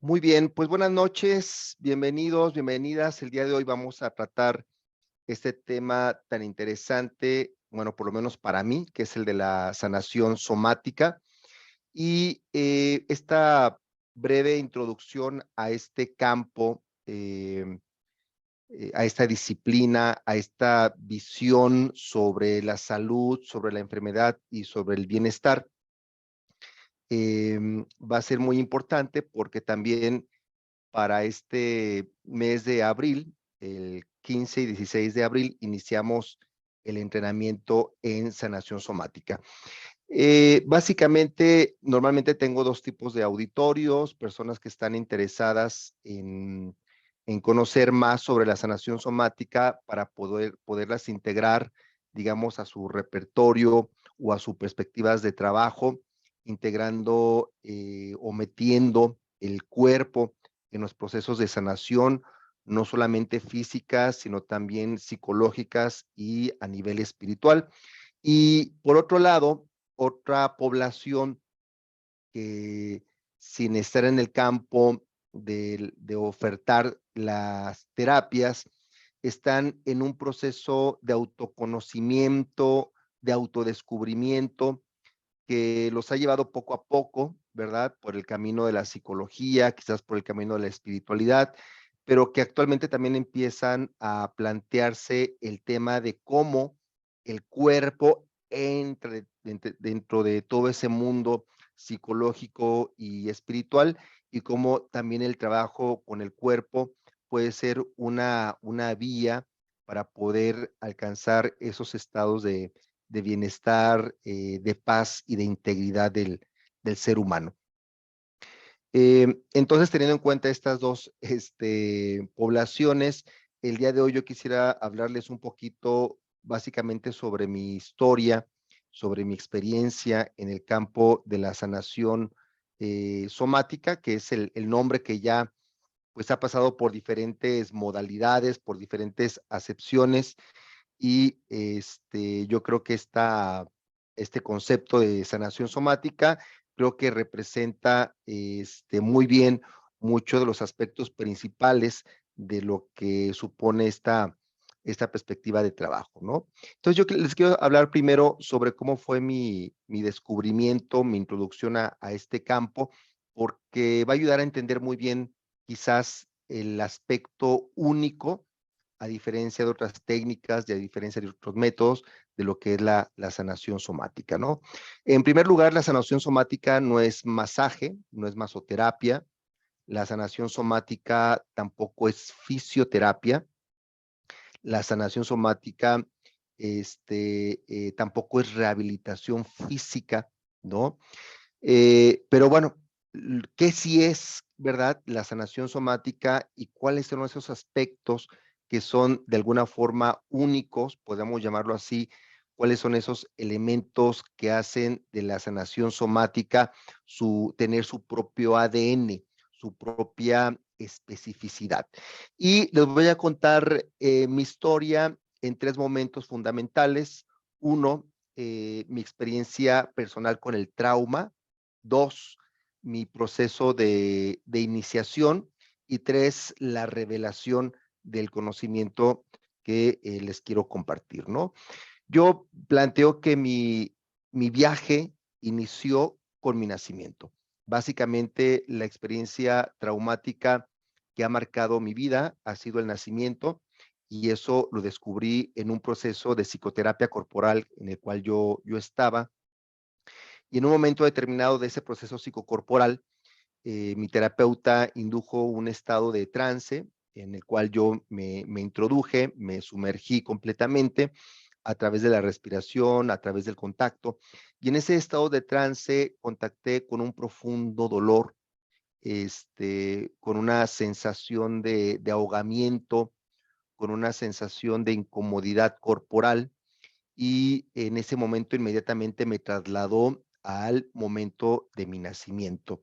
Muy bien, pues buenas noches, bienvenidos, bienvenidas. El día de hoy vamos a tratar este tema tan interesante, bueno, por lo menos para mí, que es el de la sanación somática. Y esta breve introducción a este campo, a esta disciplina, a esta visión sobre la salud, sobre la enfermedad y sobre el bienestar, va a ser muy importante porque también para este mes de abril, el 15 y 16 de abril, iniciamos el entrenamiento en sanación somática. Básicamente, normalmente tengo dos tipos de auditorios, personas que están interesadas en conocer más sobre la sanación somática para poderlas integrar, digamos, a su repertorio o a sus perspectivas de trabajo, integrando o metiendo el cuerpo en los procesos de sanación, no solamente físicas, sino también psicológicas y a nivel espiritual. Y por otro lado, otra población que sin estar en el campo de ofertar las terapias, están en un proceso de autoconocimiento, de autodescubrimiento, que los ha llevado poco a poco, ¿verdad? Por el camino de la psicología, quizás por el camino de la espiritualidad, pero que actualmente también empiezan a plantearse el tema de cómo el cuerpo entra dentro de todo ese mundo psicológico y espiritual, y cómo también el trabajo con el cuerpo puede ser una vía para poder alcanzar esos estados de bienestar, de paz y de integridad del ser humano. Entonces, teniendo en cuenta estas dos poblaciones, el día de hoy yo quisiera hablarles un poquito básicamente sobre mi historia, sobre mi experiencia en el campo de la sanación somática, que es el nombre que ya pues ha pasado por diferentes modalidades, por diferentes acepciones, y yo creo que este concepto de sanación somática creo que representa muy bien muchos de los aspectos principales de lo que supone esta perspectiva de trabajo, ¿no? Entonces les quiero hablar primero sobre cómo fue mi descubrimiento, mi introducción a este campo, porque va a ayudar a entender muy bien quizás el aspecto único a diferencia de otras técnicas, y a diferencia de otros métodos, de lo que es la sanación somática, ¿no? En primer lugar, la sanación somática no es masaje, no es masoterapia, la sanación somática tampoco es fisioterapia, la sanación somática tampoco es rehabilitación física, ¿no? Pero bueno, ¿qué sí es, verdad, la sanación somática y cuáles son esos aspectos que son de alguna forma únicos, podemos llamarlo así? ¿Cuáles son esos elementos que hacen de la sanación somática tener su propio ADN, su propia especificidad? Y les voy a contar mi historia en tres momentos fundamentales. Uno, mi experiencia personal con el trauma. Dos, mi proceso de iniciación. Y tres, la revelación del conocimiento que les quiero compartir, ¿no? Yo planteo que mi viaje inició con mi nacimiento. Básicamente, la experiencia traumática que ha marcado mi vida ha sido el nacimiento, y eso lo descubrí en un proceso de psicoterapia corporal en el cual yo estaba, y en un momento determinado de ese proceso psicocorporal, mi terapeuta indujo un estado de trance en el cual yo me introduje, me sumergí completamente a través de la respiración, a través del contacto, y en ese estado de trance contacté con un profundo dolor, con una sensación de ahogamiento, con una sensación de incomodidad corporal, y en ese momento inmediatamente me trasladó al momento de mi nacimiento.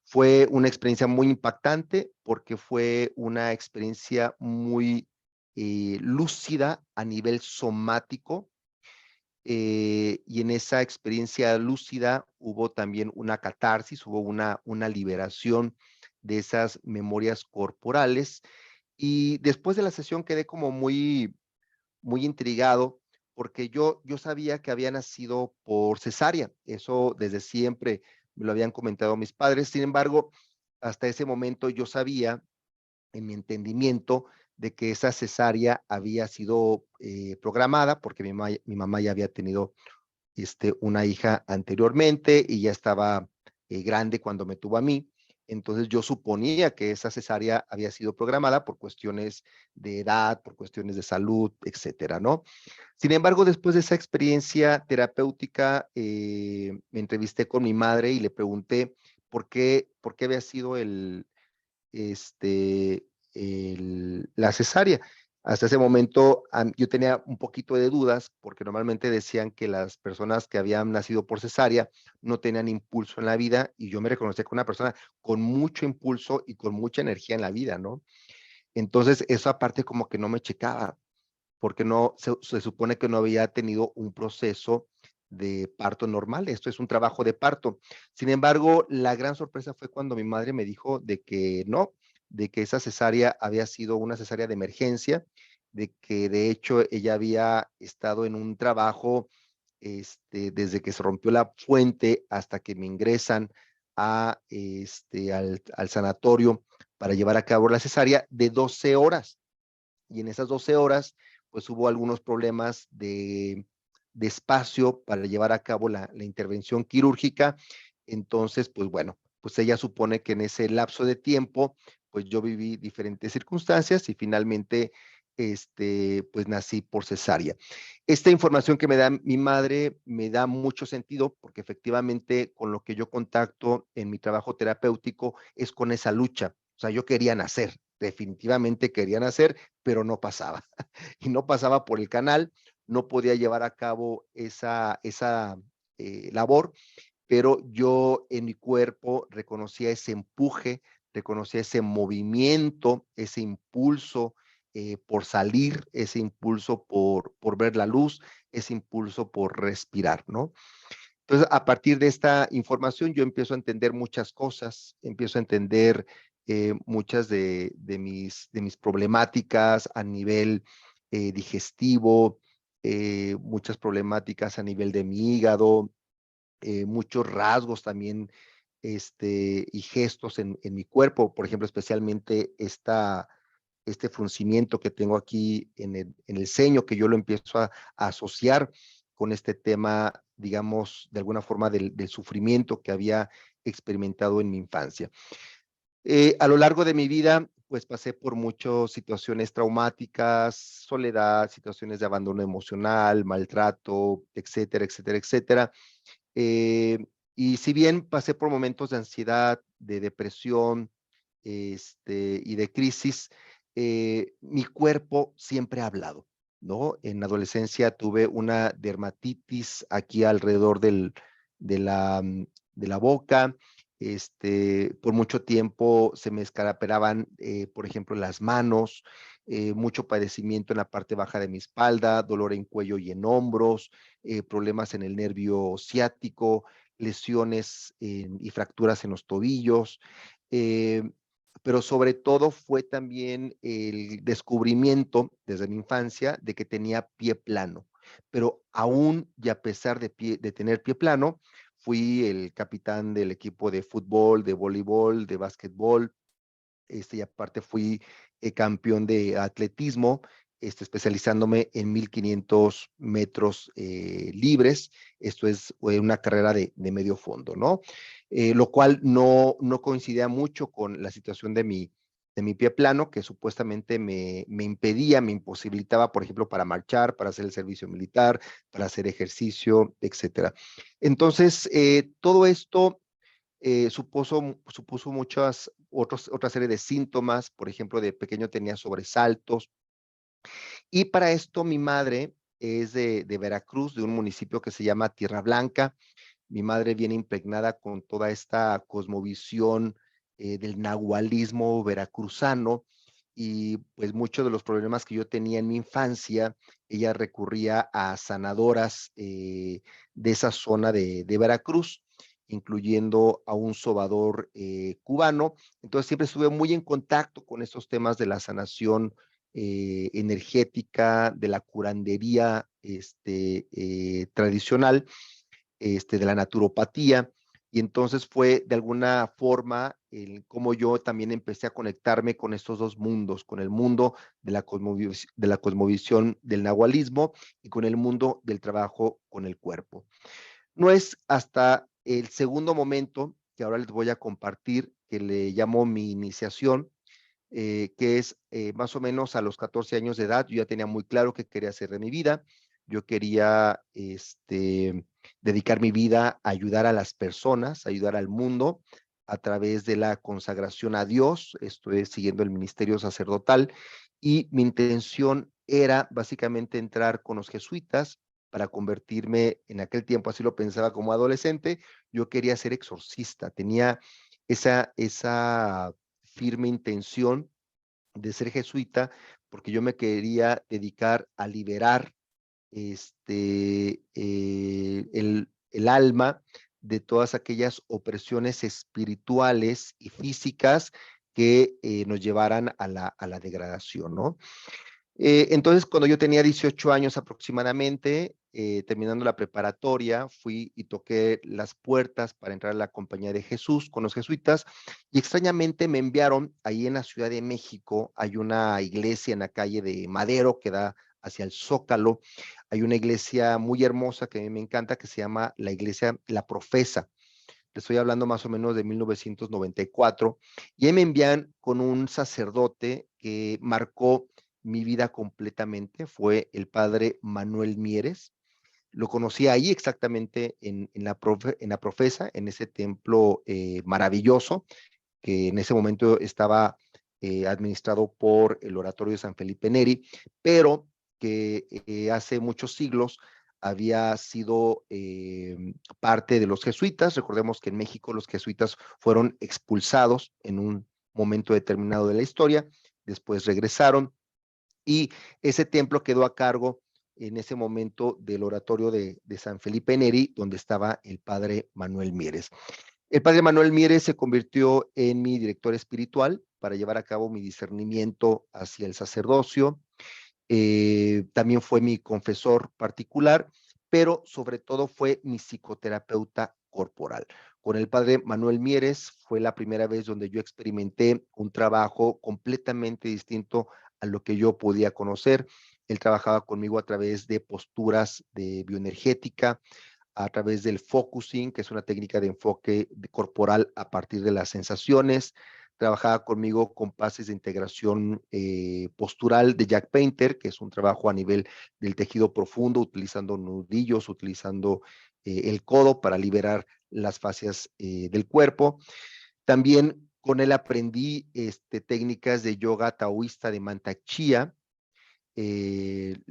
Fue una experiencia muy impactante porque fue una experiencia muy lúcida a nivel somático, y en esa experiencia lúcida hubo también una catarsis, hubo una liberación de esas memorias corporales. Y después de la sesión quedé como muy intrigado porque yo sabía que había nacido por cesárea. Eso desde siempre me lo habían comentado mis padres. Sin embargo, hasta ese momento yo sabía en mi entendimiento de que esa cesárea había sido programada porque mi mamá ya había tenido una hija anteriormente y ya estaba grande cuando me tuvo a mí. Entonces yo suponía que esa cesárea había sido programada por cuestiones de edad, por cuestiones de salud, etcétera, ¿no? Sin embargo, después de esa experiencia terapéutica, me entrevisté con mi madre y le pregunté por qué había sido este, la cesárea. Hasta ese momento yo tenía un poquito de dudas porque normalmente decían que las personas que habían nacido por cesárea no tenían impulso en la vida y yo me reconocía como una persona con mucho impulso y con mucha energía en la vida, ¿no? Entonces, eso aparte como que no me checaba porque no se supone que no había tenido un proceso de parto normal. Esto es un trabajo de parto. Sin embargo, la gran sorpresa fue cuando mi madre me dijo de que no, de que esa cesárea había sido una cesárea de emergencia, de que de hecho ella había estado en un trabajo desde que se rompió la fuente hasta que me ingresan al sanatorio para llevar a cabo la cesárea de 12 horas y en esas 12 horas, pues hubo algunos problemas de espacio para llevar a cabo la intervención quirúrgica. Entonces, pues bueno, pues ella supone que en ese lapso de tiempo, pues yo viví diferentes circunstancias y finalmente, pues nací por cesárea. Esta información que me da mi madre me da mucho sentido porque efectivamente con lo que yo contacto en mi trabajo terapéutico es con esa lucha. O sea, yo quería nacer, definitivamente quería nacer, pero no pasaba. Y no pasaba por el canal, no podía llevar a cabo esa labor, pero yo en mi cuerpo reconocía ese empuje, reconocía ese movimiento, ese impulso por salir, ese impulso por ver la luz, ese impulso por respirar, ¿no? Entonces, a partir de esta información, yo empiezo a entender muchas cosas, empiezo a entender muchas de mis problemáticas a nivel digestivo, muchas problemáticas a nivel de mi hígado, muchos rasgos también y gestos en mi cuerpo, por ejemplo, especialmente este fruncimiento que tengo aquí en el ceño, que yo lo empiezo a asociar con este tema, digamos, de alguna forma del sufrimiento que había experimentado en mi infancia. A lo largo de mi vida, pues pasé por muchas situaciones traumáticas, soledad, situaciones de abandono emocional, maltrato, etcétera, etcétera, etcétera. Eh, y si bien pasé por momentos de ansiedad, de depresión, y de crisis, mi cuerpo siempre ha hablado, ¿no? En la adolescencia tuve una dermatitis aquí alrededor de la, mm, de la boca. Por mucho tiempo se me escarapelaban, por ejemplo, las manos, mucho padecimiento en la parte baja de mi espalda, dolor en cuello y en hombros, problemas en el nervio ciático, lesiones y fracturas en los tobillos. eh, pero sobre todo fue también el descubrimiento desde mi infancia de que tenía pie plano. Pero aún y a pesar de tener pie plano, fui el capitán del equipo de fútbol, de voleibol, de básquetbol, y aparte fui campeón de atletismo, especializándome en 1500 metros libres. Esto es una carrera de medio fondo, ¿no? Lo cual no coincidía mucho con la situación de mi pie plano, que supuestamente me impedía, me imposibilitaba, por ejemplo, para marchar, para hacer el servicio militar, para hacer ejercicio, etcétera. Entonces, todo esto supuso otra serie de síntomas, por ejemplo, de pequeño tenía sobresaltos, y para esto mi madre es de Veracruz, de un municipio que se llama Tierra Blanca. Mi madre viene impregnada con toda esta cosmovisión del nahualismo veracruzano, y pues muchos de los problemas que yo tenía en mi infancia, ella recurría a sanadoras de esa zona de Veracruz. incluyendo a un sobador cubano. Entonces siempre estuve muy en contacto con estos temas de la sanación energética, de la curandería tradicional, de la naturopatía. Y entonces fue de alguna forma como yo también empecé a conectarme con estos dos mundos, con el mundo de la cosmovisión del nahualismo y con el mundo del trabajo con el cuerpo. No es hasta el segundo momento que ahora les voy a compartir, que le llamo mi iniciación, que es más o menos a los 14 años de edad. Yo ya tenía muy claro qué quería hacer de mi vida. Yo quería dedicar mi vida a ayudar a las personas, a ayudar al mundo a través de la consagración a Dios. Estoy siguiendo el ministerio sacerdotal y mi intención era básicamente entrar con los jesuitas para convertirme, en aquel tiempo así lo pensaba como adolescente. Yo quería ser exorcista, tenía esa firme intención de ser jesuita, porque yo me quería dedicar a liberar el alma de todas aquellas opresiones espirituales y físicas que nos llevaran a la degradación, ¿no? Entonces, cuando yo tenía 18 años aproximadamente, terminando la preparatoria, fui y toqué las puertas para entrar a la Compañía de Jesús con los jesuitas, y extrañamente me enviaron ahí en la Ciudad de México. Hay una iglesia en la calle de Madero que da hacia el Zócalo. Hay una iglesia muy hermosa que a mí me encanta, que se llama la iglesia La Profesa. Le estoy hablando más o menos de 1994, y ahí me envían con un sacerdote que marcó mi vida completamente. Fue el padre Manuel Mieres. Lo conocí ahí exactamente en la Profesa, en ese templo maravilloso, que en ese momento estaba administrado por el Oratorio de San Felipe Neri, pero que hace muchos siglos había sido parte de los jesuitas. Recordemos que en México los jesuitas fueron expulsados en un momento determinado de la historia, después regresaron, y ese templo quedó a cargo en ese momento del Oratorio de San Felipe Neri, donde estaba el padre Manuel Mieres. El padre Manuel Mieres se convirtió en mi director espiritual para llevar a cabo mi discernimiento hacia el sacerdocio. También fue mi confesor particular, pero sobre todo fue mi psicoterapeuta corporal. Con el padre Manuel Mieres fue la primera vez donde yo experimenté un trabajo completamente distinto a lo que yo podía conocer. Él trabajaba conmigo a través de posturas de bioenergética, a través del focusing, que es una técnica de enfoque corporal a partir de las sensaciones. Trabajaba conmigo con pases de integración postural de Jack Painter, que es un trabajo a nivel del tejido profundo, utilizando nudillos, utilizando el codo para liberar las fascias del cuerpo. También con él aprendí técnicas de yoga taoísta de Mantak Chia, el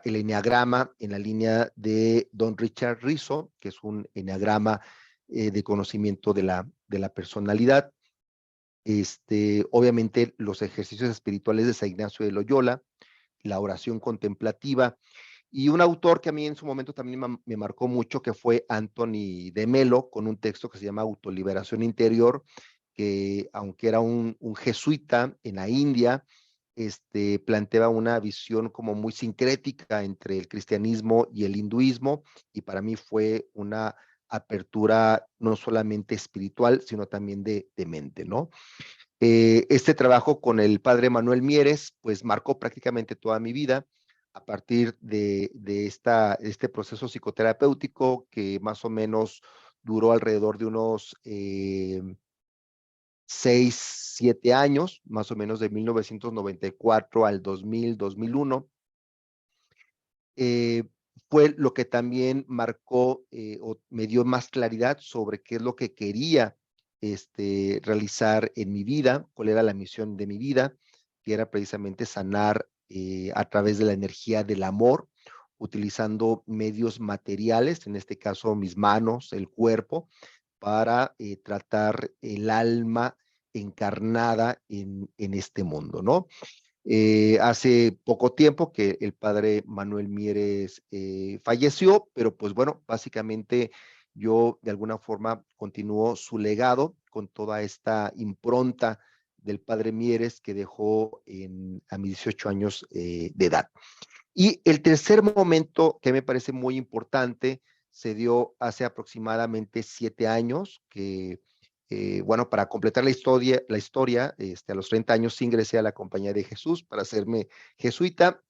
enneagrama en la línea de Don Richard Rizzo, que es un enneagrama de conocimiento de la personalidad. Obviamente los ejercicios espirituales de San Ignacio de Loyola, la oración contemplativa, y un autor que a mí en su momento también me marcó mucho, que fue Anthony de Melo, con un texto que se llama Autoliberación Interior, que aunque era un jesuita en la India, planteaba una visión como muy sincrética entre el cristianismo y el hinduismo, y para mí fue una apertura no solamente espiritual, sino también de mente, ¿no? Este trabajo con el padre Manuel Mieres, pues marcó prácticamente toda mi vida a partir de este proceso psicoterapéutico, que más o menos duró alrededor de unos 6, 7 años, más o menos de 1994 al 2000, 2001. Eh, Fue lo que también marcó o me dio más claridad sobre qué es lo que quería realizar en mi vida, cuál era la misión de mi vida, que era precisamente sanar a través de la energía del amor, utilizando medios materiales, en este caso mis manos, el cuerpo, para tratar el alma encarnada en este mundo, ¿no? Hace poco tiempo que el padre Manuel Mieres falleció, pero pues bueno, básicamente yo de alguna forma continúo su legado con toda esta impronta del padre Mieres que dejó a mis 18 años de edad. Y el tercer momento que me parece muy importante se dio hace aproximadamente 7 años, que, bueno, para completar la historia a los 30 años ingresé a la Compañía de Jesús para hacerme jesuita.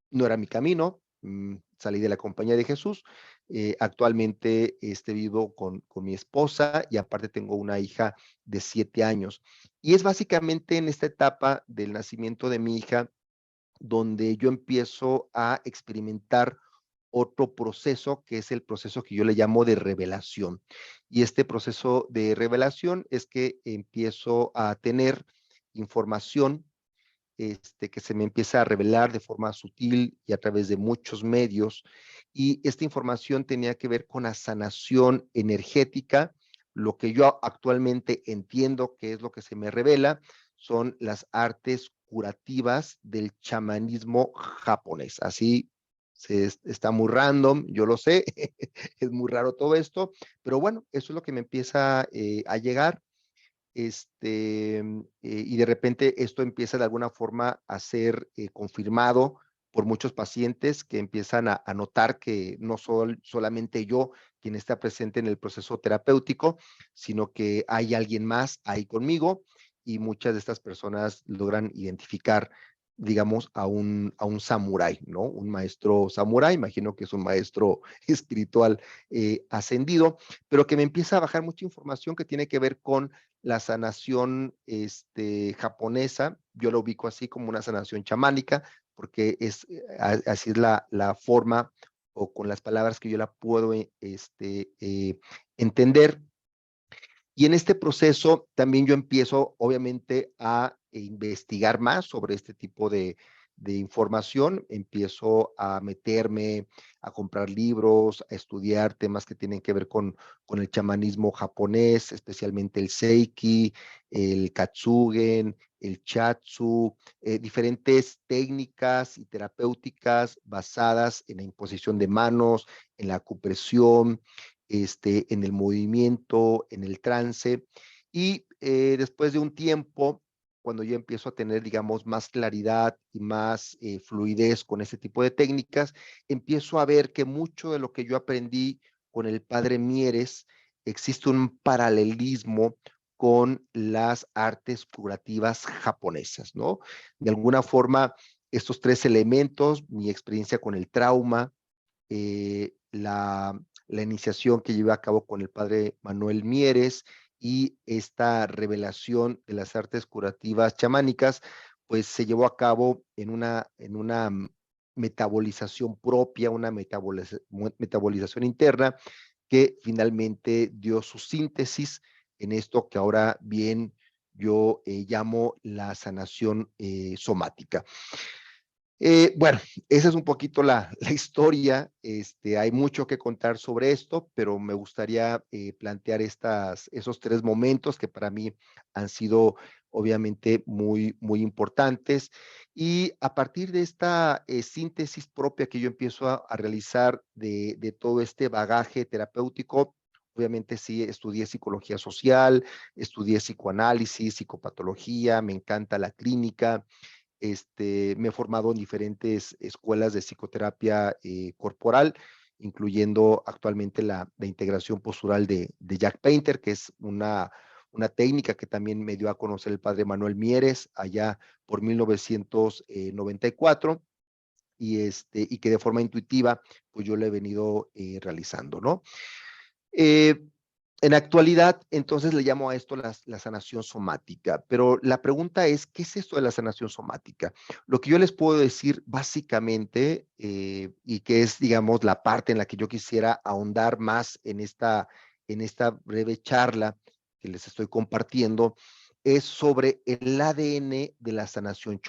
No era mi camino, salí de la Compañía de Jesús. Actualmente vivo con mi esposa y aparte tengo una hija de 7 años. Y es básicamente en esta etapa del nacimiento de mi hija donde yo empiezo a experimentar otro proceso, que es el proceso que yo le llamo de revelación. Y este proceso de revelación es que empiezo a tener información que se me empieza a revelar de forma sutil y a través de muchos medios. Y esta información tenía que ver con la sanación energética. Lo que yo actualmente entiendo que es lo que se me revela son las artes curativas del chamanismo japonés. Así está muy random, yo lo sé, es muy raro todo esto, pero bueno, eso es lo que me empieza a llegar y de repente esto empieza de alguna forma a ser confirmado por muchos pacientes que empiezan a notar que no soy solamente yo quien está presente en el proceso terapéutico, sino que hay alguien más ahí conmigo y muchas de estas personas logran identificar, digamos, a un samurái, ¿no? Un maestro samurái, imagino que es un maestro espiritual ascendido, pero que me empieza a bajar mucha información que tiene que ver con la sanación japonesa. Yo lo ubico así como una sanación chamánica, porque así es la forma o con las palabras que yo la puedo entender. Y en este proceso también yo empiezo, obviamente, a investigar más sobre este tipo de información. Empiezo a meterme, a comprar libros, a estudiar temas que tienen que ver con el chamanismo japonés, especialmente el Seiki, el Katsugen, el Chatsu, diferentes técnicas y terapéuticas basadas en la imposición de manos, en la acupresión, en el movimiento, en el trance. Y después de un tiempo, cuando yo empiezo a tener, digamos, más claridad y más fluidez con este tipo de técnicas, empiezo a ver que mucho de lo que yo aprendí con el padre Mieres, existe un paralelismo con las artes curativas japonesas, ¿no? De alguna forma, estos tres elementos, mi experiencia con el trauma, la iniciación que llevé a cabo con el padre Manuel Mieres y esta revelación de las artes curativas chamánicas, pues se llevó a cabo en una metabolización propia, una metabolización interna que finalmente dio su síntesis en esto que ahora bien yo llamo la sanación somática. Bueno, esa es un poquito la historia. Hay mucho que contar sobre esto, pero me gustaría plantear esos 3 momentos que para mí han sido obviamente muy, muy importantes. Y a partir de esta síntesis propia que yo empiezo a realizar de todo este bagaje terapéutico, obviamente sí estudié psicología social, estudié psicoanálisis, psicopatología, me encanta la clínica. Me he formado en diferentes escuelas de psicoterapia corporal, incluyendo actualmente la integración postural de Jack Painter, que es una técnica que también me dio a conocer el padre Manuel Mieres allá por 1994 y que de forma intuitiva pues yo le he venido realizando, ¿no? Eh, en la actualidad, entonces le llamo a esto la sanación somática, pero la pregunta es, ¿qué es esto de la sanación somática? Lo que yo les puedo decir básicamente, y que es, digamos, la parte en la que yo quisiera ahondar más en esta breve charla que les estoy compartiendo, es sobre el ADN de la sanación,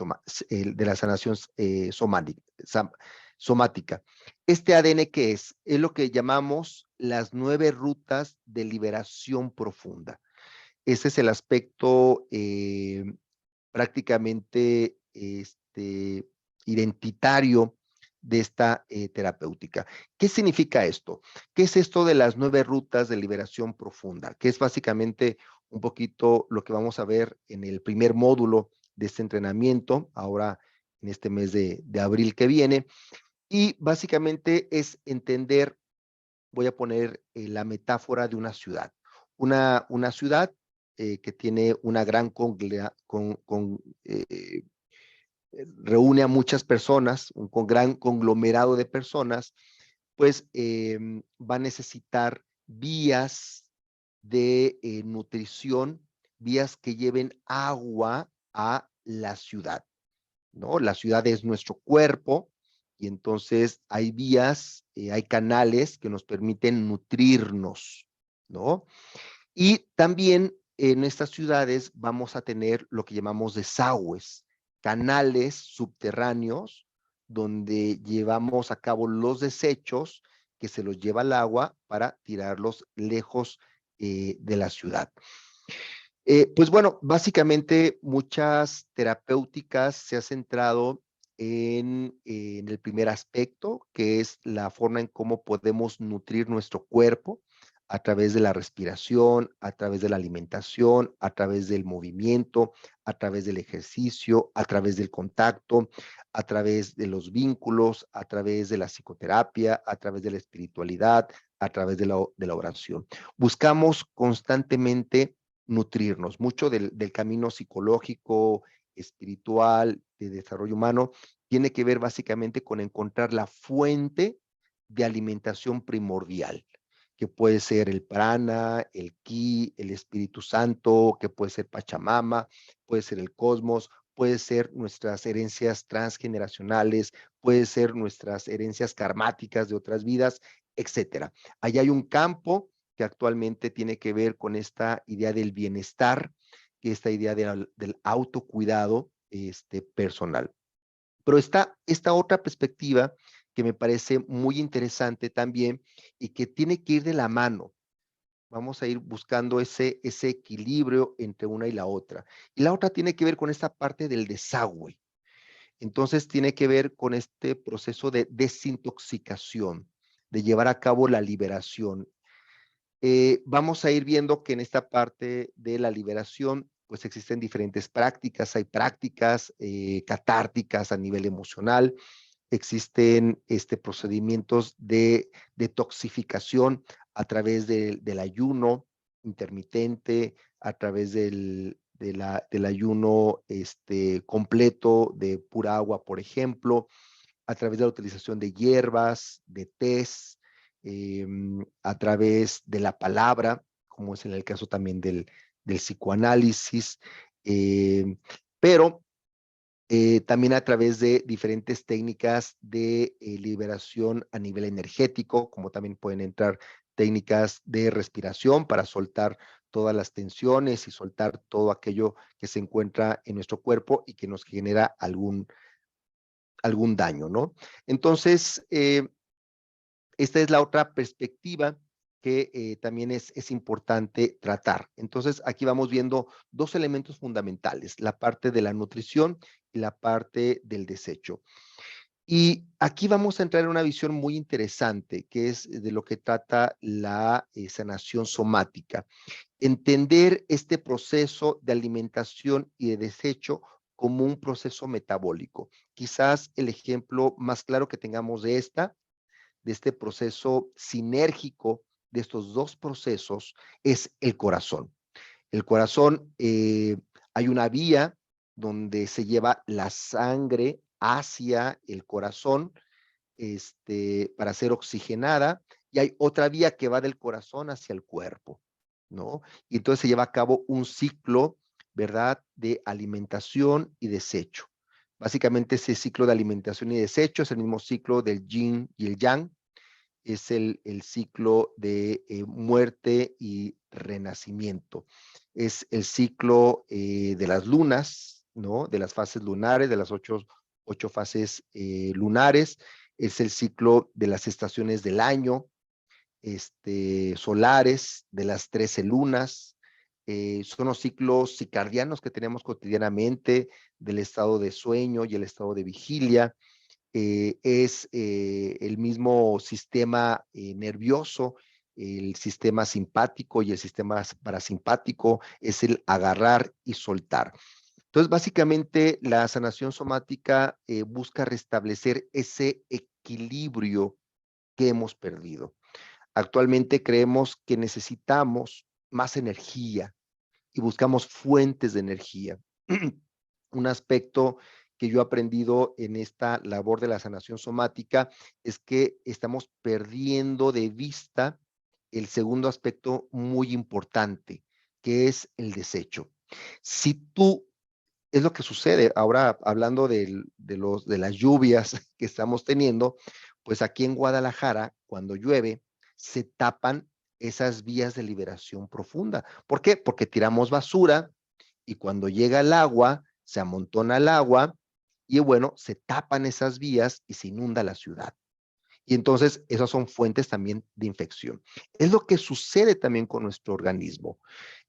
somática. Este ADN, ¿qué es? Es lo que llamamos las 9 rutas de liberación profunda. Ese es el aspecto prácticamente identitario de esta terapéutica. ¿Qué significa esto? ¿Qué es esto de las 9 rutas de liberación profunda? Que es básicamente un poquito lo que vamos a ver en el primer módulo de este entrenamiento, ahora en este mes de abril que viene. Y básicamente es entender, voy a poner la metáfora de una ciudad. Una ciudad que tiene una gran reúne a muchas personas, un gran conglomerado de personas, pues va a necesitar vías de nutrición, vías que lleven agua a la ciudad, ¿no? La ciudad es nuestro cuerpo y entonces hay vías, hay canales que nos permiten nutrirnos, ¿no? Y también en estas ciudades vamos a tener lo que llamamos desagües, canales subterráneos donde llevamos a cabo los desechos que se los lleva el agua para tirarlos lejos de la ciudad. Pues bueno, básicamente muchas terapéuticas se han centrado en el primer aspecto, que es la forma en cómo podemos nutrir nuestro cuerpo a través de la respiración, a través de la alimentación, a través del movimiento, a través del ejercicio, a través del contacto, a través de los vínculos, a través de la psicoterapia, a través de la espiritualidad, a través de la oración. Buscamos constantemente nutrirnos. Mucho del camino psicológico, espiritual, de desarrollo humano, tiene que ver básicamente con encontrar la fuente de alimentación primordial, que puede ser el prana, el ki, el Espíritu Santo, que puede ser Pachamama, puede ser el cosmos, puede ser nuestras herencias transgeneracionales, puede ser nuestras herencias karmáticas de otras vidas, etcétera. Allá hay un campo que actualmente tiene que ver con esta idea del bienestar, que esta idea del autocuidado personal. Pero está esta otra perspectiva que me parece muy interesante también y que tiene que ir de la mano. Vamos a ir buscando ese equilibrio entre una y la otra. Y la otra tiene que ver con esta parte del desagüe. Entonces tiene que ver con este proceso de desintoxicación, de llevar a cabo la liberación. Vamos a ir viendo que en esta parte de la liberación, pues existen diferentes prácticas. Hay prácticas catárticas a nivel emocional, existen procedimientos de detoxificación a través del ayuno intermitente, a través del ayuno completo de pura agua, por ejemplo, a través de la utilización de hierbas, de tés, a través de la palabra, como es en el caso también del psicoanálisis, pero también a través de diferentes técnicas de liberación a nivel energético, como también pueden entrar técnicas de respiración para soltar todas las tensiones y soltar todo aquello que se encuentra en nuestro cuerpo y que nos genera algún daño, ¿no? Entonces, esta es la otra perspectiva que también es importante tratar. Entonces, aquí vamos viendo dos elementos fundamentales, la parte de la nutrición y la parte del desecho. Y aquí vamos a entrar en una visión muy interesante, que es de lo que trata la sanación somática. Entender este proceso de alimentación y de desecho como un proceso metabólico. Quizás el ejemplo más claro que tengamos de este proceso sinérgico de estos dos procesos es el corazón. El corazón, hay una vía donde se lleva la sangre hacia el corazón para ser oxigenada y hay otra vía que va del corazón hacia el cuerpo, ¿no? Y entonces se lleva a cabo un ciclo, ¿verdad?, de alimentación y desecho. Básicamente ese ciclo de alimentación y desecho es el mismo ciclo del yin y el yang, es el ciclo de muerte y renacimiento. Es el ciclo de las lunas, ¿no? De las fases lunares, de las ocho fases lunares. Es el ciclo de las estaciones del año, solares, de las 13 lunas. Son los ciclos circadianos que tenemos cotidianamente del estado de sueño y el estado de vigilia. es el mismo sistema nervioso, el sistema simpático y el sistema parasimpático, es el agarrar y soltar. Entonces, básicamente, la sanación somática busca restablecer ese equilibrio que hemos perdido. Actualmente creemos que necesitamos más energía y buscamos fuentes de energía. Un aspecto que yo he aprendido en esta labor de la sanación somática es que estamos perdiendo de vista el segundo aspecto muy importante, que es el desecho. Si tú, es lo que sucede ahora hablando de las lluvias que estamos teniendo, pues aquí en Guadalajara, cuando llueve, se tapan esas vías de liberación profunda. ¿Por qué? Porque tiramos basura y cuando llega el agua, se amontona el agua y bueno, se tapan esas vías y se inunda la ciudad. Y entonces esas son fuentes también de infección. Es lo que sucede también con nuestro organismo.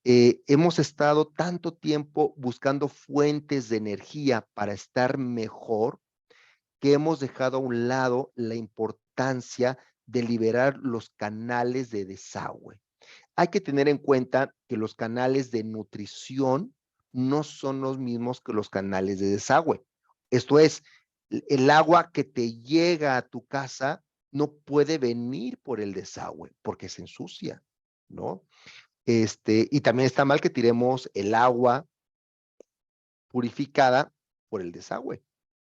Hemos estado tanto tiempo buscando fuentes de energía para estar mejor que hemos dejado a un lado la importancia de liberar los canales de desagüe. Hay que tener en cuenta que los canales de nutrición no son los mismos que los canales de desagüe. Esto es, el agua que te llega a tu casa no puede venir por el desagüe porque se ensucia, ¿no? Y también está mal que tiremos el agua purificada por el desagüe,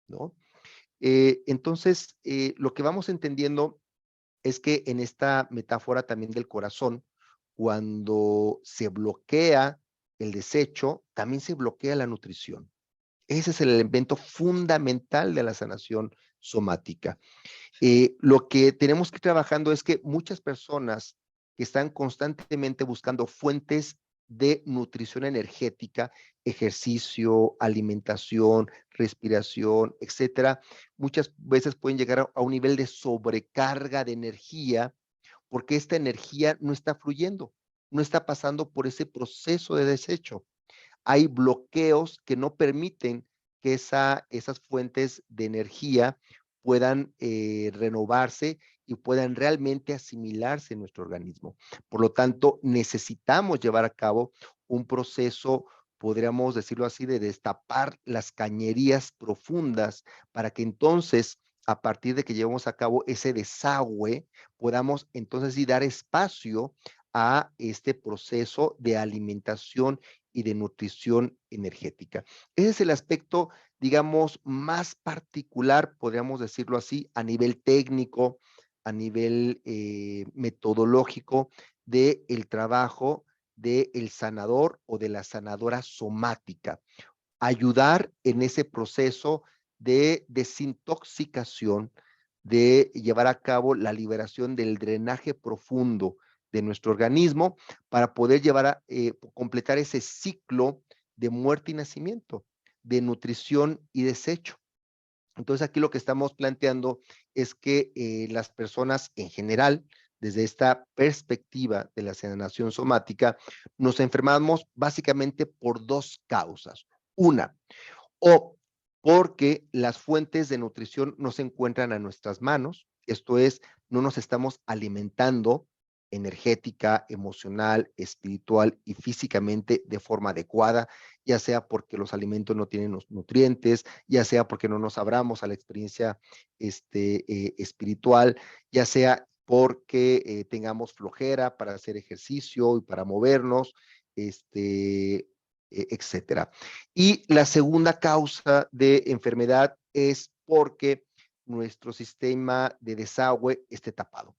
¿no? Entonces, lo que vamos entendiendo es que en esta metáfora también del corazón, cuando se bloquea el desecho, también se bloquea la nutrición. Ese es el elemento fundamental de la sanación somática. Lo que tenemos que ir trabajando es que muchas personas que están constantemente buscando fuentes de nutrición energética, ejercicio, alimentación, respiración, etcétera, muchas veces pueden llegar a un nivel de sobrecarga de energía porque esta energía no está fluyendo, no está pasando por ese proceso de desecho. Hay bloqueos que no permiten que esas fuentes de energía puedan renovarse y puedan realmente asimilarse en nuestro organismo. Por lo tanto, necesitamos llevar a cabo un proceso, podríamos decirlo así, de destapar las cañerías profundas para que entonces, a partir de que llevemos a cabo ese desagüe, podamos entonces sí dar espacio a este proceso de alimentación y de nutrición energética. Ese es el aspecto, digamos, más particular, podríamos decirlo así, a nivel técnico, a nivel metodológico del trabajo del sanador o de la sanadora somática. Ayudar en ese proceso de desintoxicación, de llevar a cabo la liberación del drenaje profundo de nuestro organismo para poder completar ese ciclo de muerte y nacimiento, de nutrición y desecho. Entonces aquí lo que estamos planteando es que las personas en general, desde esta perspectiva de la sanación somática, nos enfermamos básicamente por dos causas. Una, o porque las fuentes de nutrición no se encuentran a nuestras manos, esto es, no nos estamos alimentando energética, emocional, espiritual y físicamente de forma adecuada, ya sea porque los alimentos no tienen los nutrientes, ya sea porque no nos abramos a la experiencia espiritual, ya sea porque tengamos flojera para hacer ejercicio y para movernos, etcétera. Y la segunda causa de enfermedad es porque nuestro sistema de desagüe esté tapado,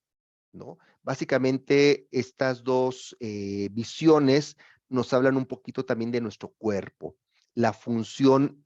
¿no? Básicamente, estas dos visiones nos hablan un poquito también de nuestro cuerpo, la función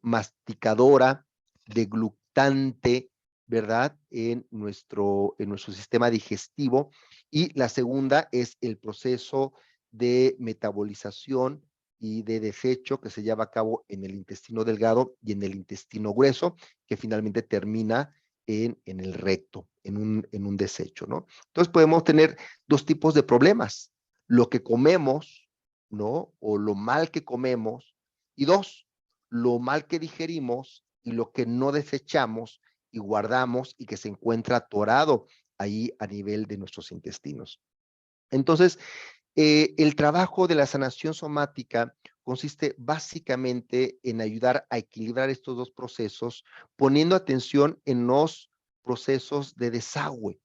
masticadora, degluctante, ¿verdad? En nuestro sistema digestivo. Y la segunda es el proceso de metabolización y de desecho que se lleva a cabo en el intestino delgado y en el intestino grueso, que finalmente termina en el recto, en un desecho, ¿no? Entonces podemos tener dos tipos de problemas, lo que comemos, ¿no? O lo mal que comemos, y dos, lo mal que digerimos y lo que no desechamos y guardamos y que se encuentra atorado ahí a nivel de nuestros intestinos. Entonces, el trabajo de la sanación somática consiste básicamente en ayudar a equilibrar estos dos procesos, poniendo atención en los procesos de desagüe.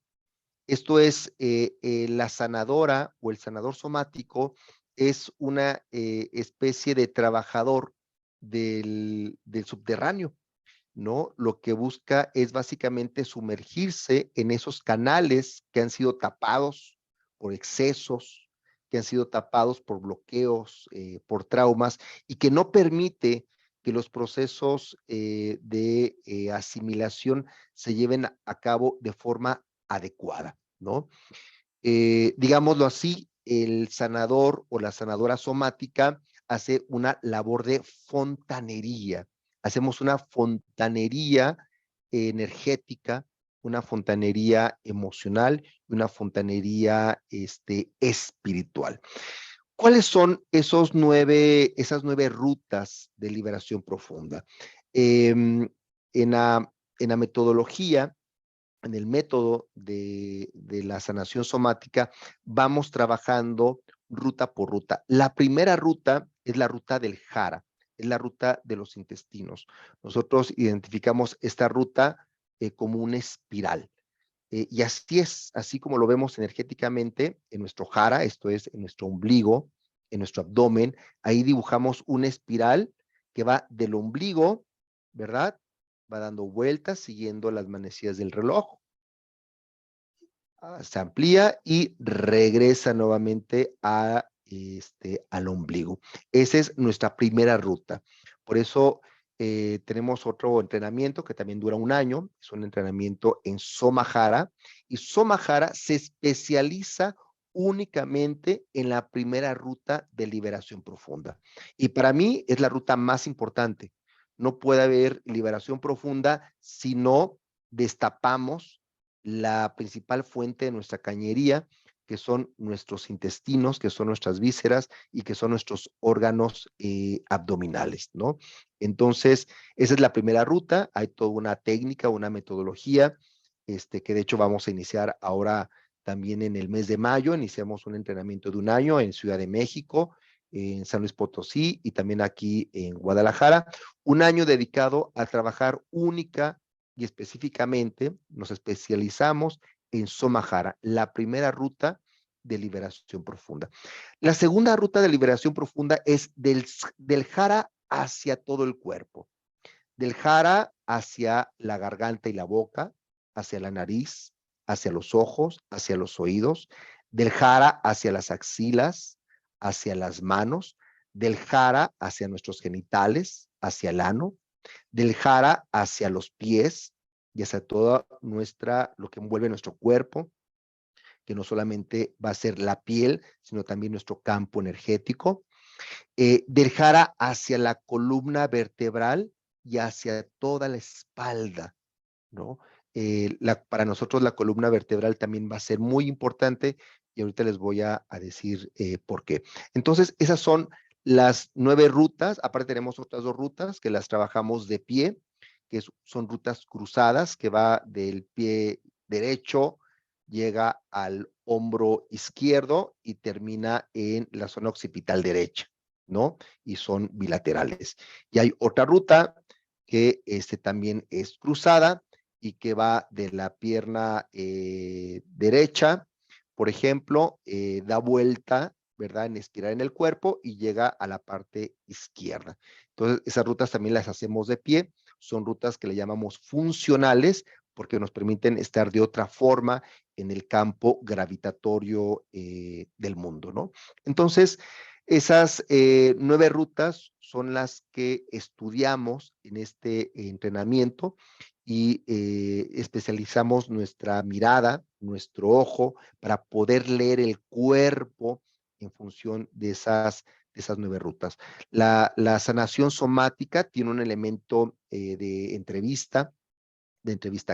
Esto es, la sanadora o el sanador somático es una especie de trabajador del subterráneo, ¿no? Lo que busca es básicamente sumergirse en esos canales que han sido tapados por excesos, que han sido tapados por bloqueos, por traumas, y que no permite que los procesos de asimilación se lleven a cabo de forma adecuada, ¿no? Digámoslo así, el sanador o la sanadora somática hace una labor de fontanería. Hacemos una fontanería energética, una fontanería emocional y una fontanería espiritual. ¿Cuáles son esas 9 rutas de liberación profunda? En la metodología, en el método de la sanación somática, vamos trabajando ruta por ruta. La primera ruta es la ruta del jara, es la ruta de los intestinos. Nosotros identificamos esta ruta como una espiral. Y así es, así como lo vemos energéticamente en nuestro jara, esto es, en nuestro ombligo, en nuestro abdomen, ahí dibujamos una espiral que va del ombligo, ¿verdad? Va dando vueltas siguiendo las manecillas del reloj, se amplía y regresa nuevamente al ombligo. Esa es nuestra primera ruta. Por eso tenemos otro entrenamiento que también dura un año, es un entrenamiento en Somajara, y Somajara se especializa únicamente en la primera ruta de liberación profunda. Y para mí es la ruta más importante. No puede haber liberación profunda si no destapamos la principal fuente de nuestra cañería, que son nuestros intestinos, que son nuestras vísceras y que son nuestros órganos abdominales, ¿no? Entonces, esa es la primera ruta. Hay toda una técnica, una metodología, que de hecho vamos a iniciar ahora también en el mes de mayo. Iniciamos un entrenamiento de un año en Ciudad de México, en San Luis Potosí y también aquí en Guadalajara. Un año dedicado a trabajar única y específicamente nos especializamos en Somajara, la primera ruta de liberación profunda. La segunda ruta de liberación profunda es del jara hacia todo el cuerpo, del jara hacia la garganta y la boca, hacia la nariz, hacia los ojos, hacia los oídos, del jara hacia las axilas, hacia las manos, del jara hacia nuestros genitales, hacia el ano, del jara hacia los pies y hacia toda lo que envuelve nuestro cuerpo, que no solamente va a ser la piel, sino también nuestro campo energético. Del jara hacia la columna vertebral y hacia toda la espalda, ¿no? Para nosotros la columna vertebral también va a ser muy importante y ahorita les voy a decir por qué. Entonces, esas son las 9 rutas. Aparte tenemos otras 2 rutas que las trabajamos de pie, que son rutas cruzadas, que va del pie derecho, llega al hombro izquierdo y termina en la zona occipital derecha, ¿no? Y son bilaterales. Y hay otra ruta que también es cruzada, y que va de la pierna derecha, por ejemplo, da vuelta, ¿verdad? En espiral en el cuerpo y llega a la parte izquierda. Entonces, esas rutas también las hacemos de pie. Son rutas que le llamamos funcionales porque nos permiten estar de otra forma en el campo gravitatorio del mundo, ¿no? Entonces, esas 9 rutas son las que estudiamos en este entrenamiento y especializamos nuestra mirada, nuestro ojo, para poder leer el cuerpo en función de esas 9 rutas. La sanación somática tiene un elemento de entrevista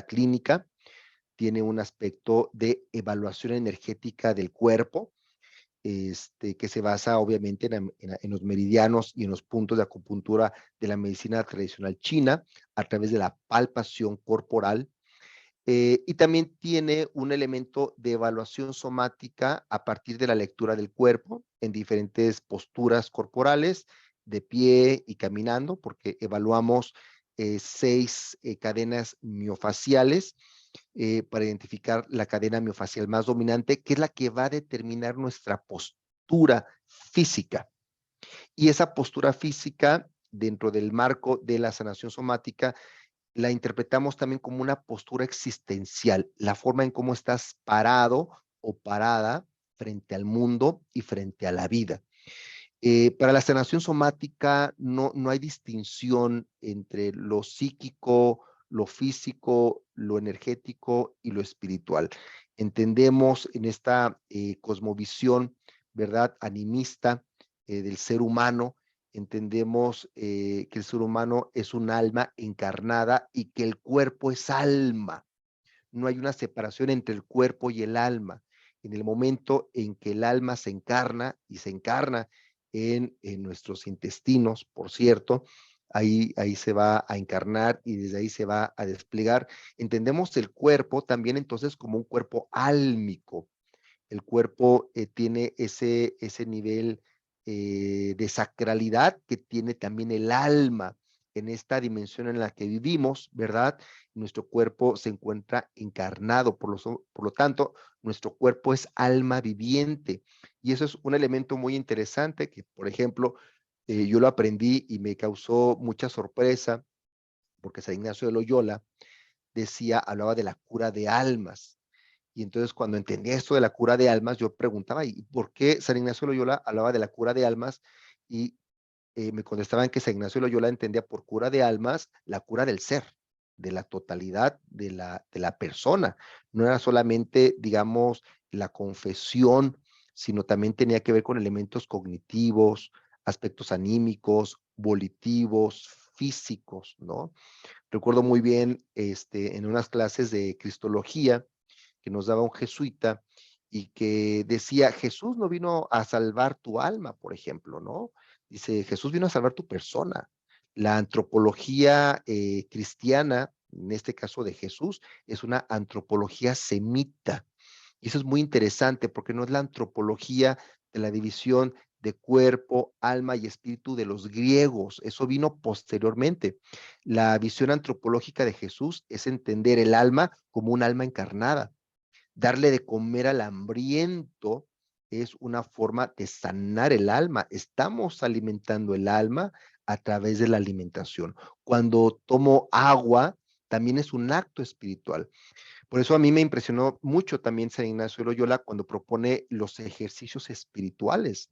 clínica, tiene un aspecto de evaluación energética del cuerpo, que se basa obviamente en los meridianos y en los puntos de acupuntura de la medicina tradicional china, a través de la palpación corporal. Y también tiene un elemento de evaluación somática a partir de la lectura del cuerpo en diferentes posturas corporales, de pie y caminando, porque evaluamos 6 cadenas miofaciales para identificar la cadena miofacial más dominante, que es la que va a determinar nuestra postura física. Y esa postura física, dentro del marco de la sanación somática, la interpretamos también como una postura existencial, la forma en cómo estás parado o parada frente al mundo y frente a la vida. Para la sanación somática no hay distinción entre lo psíquico, lo físico, lo energético y lo espiritual. Entendemos en esta cosmovisión, ¿verdad?, animista del ser humano, entendemos que el ser humano es un alma encarnada y que el cuerpo es alma. No hay una separación entre el cuerpo y el alma. En el momento en que el alma se encarna y se encarna en nuestros intestinos, por cierto, ahí se va a encarnar y desde ahí se va a desplegar. Entendemos el cuerpo también entonces como un cuerpo álmico. El cuerpo tiene ese nivel de sacralidad que tiene también el alma en esta dimensión en la que vivimos, ¿verdad? Nuestro cuerpo se encuentra encarnado, por lo tanto, nuestro cuerpo es alma viviente. Y eso es un elemento muy interesante que, por ejemplo, yo lo aprendí y me causó mucha sorpresa, porque San Ignacio de Loyola hablaba de la cura de almas. Y entonces cuando entendí esto de la cura de almas, yo preguntaba, ¿y por qué San Ignacio de Loyola hablaba de la cura de almas? Y me contestaban que San Ignacio de Loyola entendía por cura de almas la cura del ser, de la totalidad de la persona. No era solamente, digamos, la confesión, sino también tenía que ver con elementos cognitivos, aspectos anímicos, volitivos, físicos, ¿no? Recuerdo muy bien en unas clases de cristología que nos daba un jesuita y que decía, Jesús no vino a salvar tu alma, por ejemplo, ¿no? Dice, Jesús vino a salvar tu persona. La antropología cristiana, en este caso de Jesús, es una antropología semita. Y eso es muy interesante porque no es la antropología de la división de cuerpo, alma y espíritu de los griegos. Eso vino posteriormente. La visión antropológica de Jesús es entender el alma como un alma encarnada. Darle de comer al hambriento es una forma de sanar el alma. Estamos alimentando el alma a través de la alimentación. Cuando tomo agua, también es un acto espiritual. Por eso a mí me impresionó mucho también San Ignacio de Loyola cuando propone los ejercicios espirituales,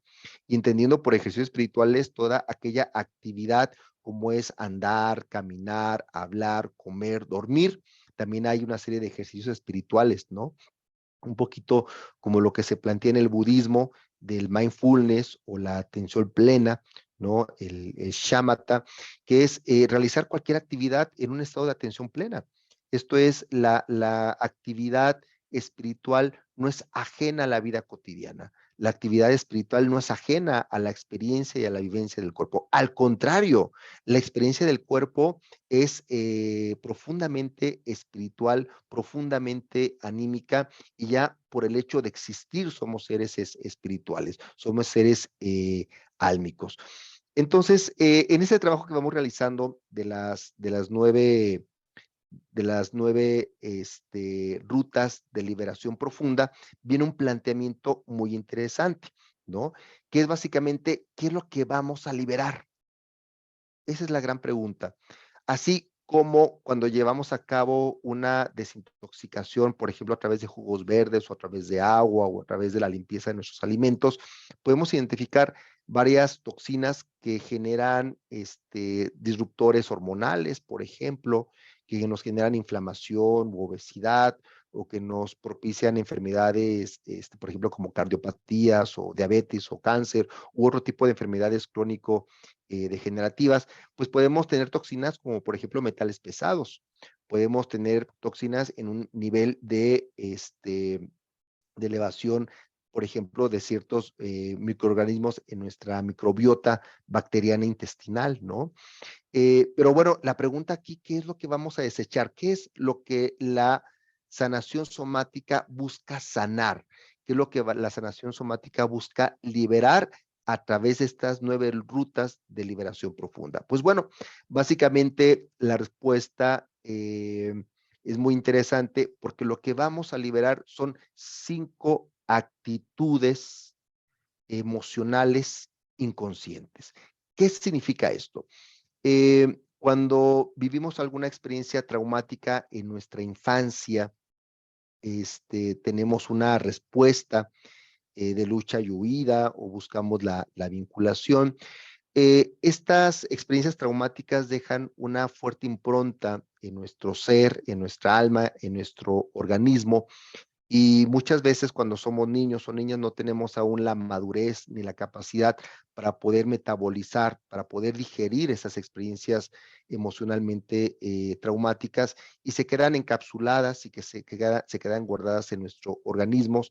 y entendiendo por ejercicios espirituales toda aquella actividad como es andar, caminar, hablar, comer, dormir. También hay una serie de ejercicios espirituales, ¿no? Un poquito como lo que se plantea en el budismo del mindfulness o la atención plena, ¿no? El shamatha, que es realizar cualquier actividad en un estado de atención plena. Esto es la actividad espiritual, no es ajena a la vida cotidiana. La actividad espiritual no es ajena a la experiencia y a la vivencia del cuerpo. Al contrario, la experiencia del cuerpo es profundamente espiritual, profundamente anímica, y ya por el hecho de existir somos seres espirituales, somos seres álmicos. Entonces, en ese trabajo que vamos realizando de las nueve rutas de liberación profunda, viene un planteamiento muy interesante, ¿no? Que es básicamente, ¿qué es lo que vamos a liberar? Esa es la gran pregunta. Así como cuando llevamos a cabo una desintoxicación, por ejemplo, a través de jugos verdes o a través de agua o a través de la limpieza de nuestros alimentos, podemos identificar varias toxinas que generan disruptores hormonales, por ejemplo, que nos generan inflamación u obesidad o que nos propician enfermedades, por ejemplo, como cardiopatías o diabetes o cáncer u otro tipo de enfermedades crónico degenerativas. Pues podemos tener toxinas como por ejemplo metales pesados, podemos tener toxinas en un nivel de elevación por ejemplo, de ciertos microorganismos en nuestra microbiota bacteriana intestinal, ¿no? Pero bueno, la pregunta aquí, ¿qué es lo que vamos a desechar? ¿Qué es lo que la sanación somática busca sanar? ¿Qué es lo que la sanación somática busca liberar a través de estas 9 rutas de liberación profunda? Pues bueno, básicamente la respuesta es muy interesante porque lo que vamos a liberar son 5 actitudes emocionales inconscientes. ¿Qué significa esto? Cuando vivimos alguna experiencia traumática en nuestra infancia, tenemos una respuesta de lucha y huida o buscamos la vinculación. Estas experiencias traumáticas dejan una fuerte impronta en nuestro ser, en nuestra alma, en nuestro organismo, y muchas veces cuando somos niños o niñas no tenemos aún la madurez ni la capacidad para poder metabolizar, para poder digerir esas experiencias emocionalmente traumáticas, y se quedan encapsuladas y que se quedan guardadas en nuestros organismos.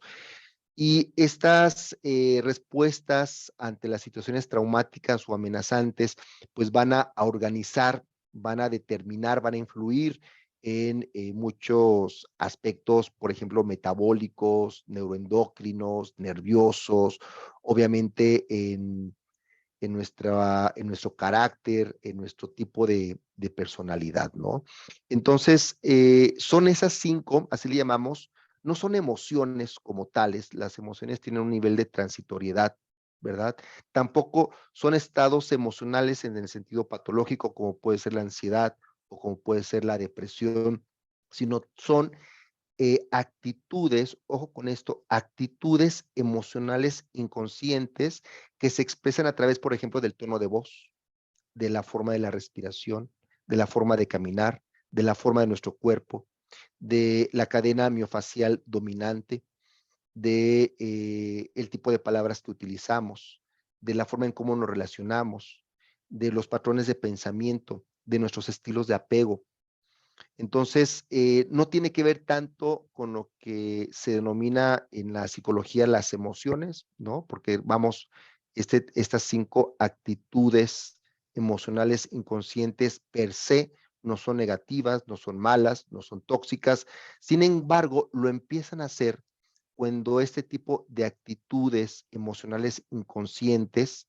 Y estas respuestas ante las situaciones traumáticas o amenazantes, pues van a organizar, van a determinar, van a influir en muchos aspectos, por ejemplo, metabólicos, neuroendocrinos, nerviosos, obviamente en nuestro carácter, en nuestro tipo de personalidad, ¿no? Entonces, son esas 5, así le llamamos, no son emociones como tales, las emociones tienen un nivel de transitoriedad, ¿verdad? Tampoco son estados emocionales en el sentido patológico, como puede ser la ansiedad o como puede ser la depresión, sino son actitudes, ojo con esto, actitudes emocionales inconscientes que se expresan a través, por ejemplo, del tono de voz, de la forma de la respiración, de la forma de caminar, de la forma de nuestro cuerpo, de la cadena miofacial dominante, de el tipo de palabras que utilizamos, de la forma en cómo nos relacionamos, de los patrones de pensamiento, de nuestros estilos de apego. Entonces, no tiene que ver tanto con lo que se denomina en la psicología las emociones, ¿no? Porque vamos, estas 5 actitudes emocionales inconscientes per se no son negativas, no son malas, no son tóxicas. Sin embargo, lo empiezan a hacer cuando este tipo de actitudes emocionales inconscientes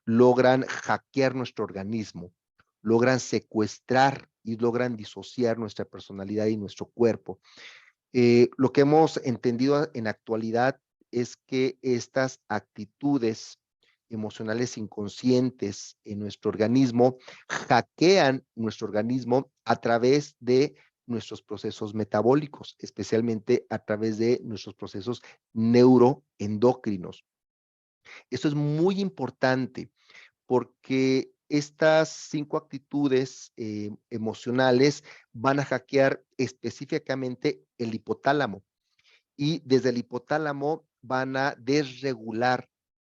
logran hackear nuestro organismo, logran secuestrar y logran disociar nuestra personalidad y nuestro cuerpo. Lo que hemos entendido en actualidad es que estas actitudes emocionales inconscientes en nuestro organismo hackean nuestro organismo a través de nuestros procesos metabólicos, especialmente a través de nuestros procesos neuroendocrinos. Esto es muy importante porque estas 5 actitudes emocionales van a hackear específicamente el hipotálamo, y desde el hipotálamo van a desregular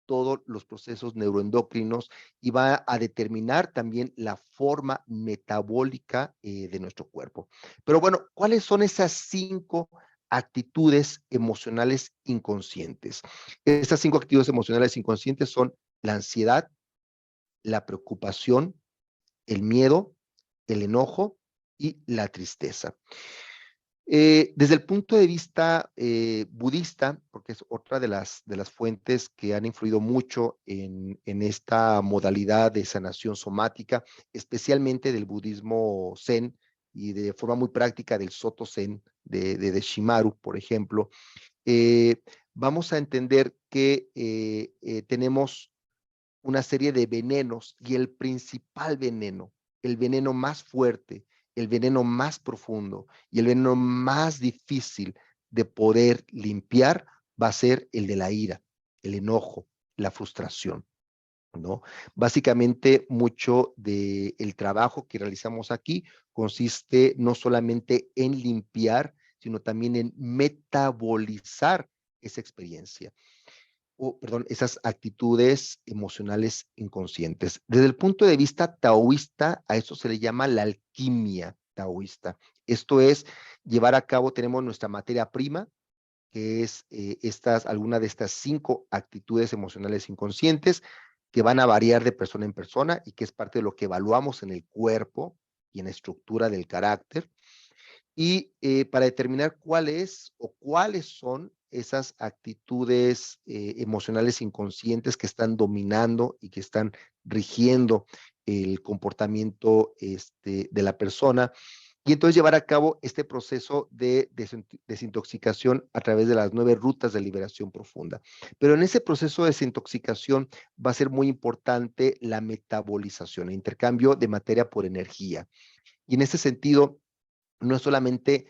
todos los procesos neuroendocrinos y va a determinar también la forma metabólica de nuestro cuerpo. Pero bueno, ¿cuáles son esas 5 actitudes emocionales inconscientes? Estas 5 actitudes emocionales inconscientes son la ansiedad, la preocupación, el miedo, el enojo y la tristeza. Desde el punto de vista budista, porque es otra de las fuentes que han influido mucho en esta modalidad de sanación somática, especialmente del budismo zen y de forma muy práctica del soto zen de Shimaru, por ejemplo, eh, vamos a entender que tenemos una serie de venenos y el principal veneno, el veneno más fuerte, el veneno más profundo y el veneno más difícil de poder limpiar va a ser el de la ira, el enojo, la frustración, ¿no? Básicamente, mucho del trabajo que realizamos aquí consiste no solamente en limpiar, sino también en metabolizar esa experiencia perdón, esas actitudes emocionales inconscientes. Desde el punto de vista taoísta, a eso se le llama la alquimia taoísta. Esto es llevar a cabo, tenemos nuestra materia prima, que es alguna de estas 5 actitudes emocionales inconscientes que van a variar de persona en persona y que es parte de lo que evaluamos en el cuerpo y en la estructura del carácter. Y para determinar cuál es o cuáles son esas actitudes emocionales inconscientes que están dominando y que están rigiendo el comportamiento de la persona, y entonces llevar a cabo este proceso de desintoxicación a través de las 9 rutas de liberación profunda. Pero en ese proceso de desintoxicación va a ser muy importante la metabolización, el intercambio de materia por energía. Y en ese sentido, no es solamente